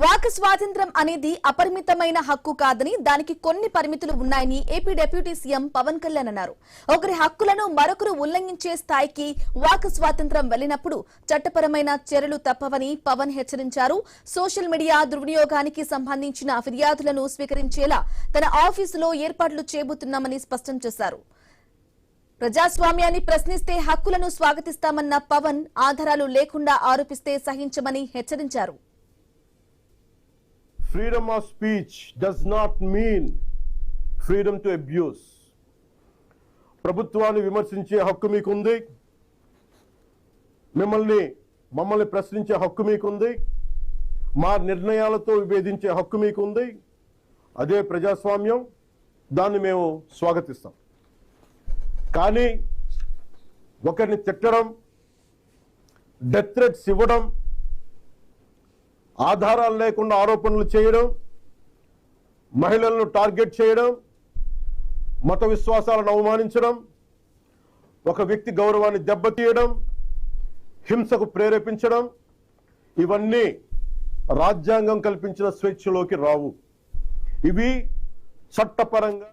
Walk స్వాతంత్రం అనేది అపరిమితమైన హక్కు కాదని దానికి కొన్ని పరిమితులు ఉన్నాయని AP deputy CM Pavan Kalyan అన్నారు. ఒకరి హక్కులను మరొకరు ఉల్లంఘించే స్థాయికి వాక్ స్వాతంత్రం వెళ్లినప్పుడు చట్టపరమైన చర్యలు తప్పవని పవన్ హెచ్చరించారు. సోషల్ మీడియా దుర్వినియోగానికి సంబంధించిన ఫిర్యాదులను స్వీకరించేలా తన ఆఫీసులో ఏర్పాట్లు చేయబోతున్నామని స్పష్టం చేశారు. ప్రజాస్వామ్యాన్ని ప్రశ్నిస్తే హక్కులను స్వాగతిస్తామన్న పవన్ ఆధారాలు లేకుండా ఆరోపిస్తే సహించమని హెచ్చరించారు. Freedom of speech does not mean freedom to abuse. ప్రభుత్వాన్ని విమర్శించే హక్కు మీకుంది, మమ్మల్ని ప్రశ్నించే హక్కు మీకుంది, మా నిర్ణయాలతో విభేదించే హక్కు మీకుంది. అదే ప్రజాస్వామ్యం, దాన్ని మేము స్వాగతిస్తాం. కానీ ఒకరిని తిట్టడం, డెత్ థ్రెట్స్ ఇవ్వడం, ఆధారాలు లేకుండా ఆరోపణలు చేయడం, మహిళలను టార్గెట్ చేయడం, మత విశ్వాసాలను అవమానించడం, ఒక వ్యక్తి గౌరవాన్ని దెబ్బతీయడం, హింసకు ప్రేరేపించడం, ఇవన్నీ రాజ్యాంగం కల్పించిన స్వేచ్ఛలోకి రావు. ఇవి చట్టపరంగా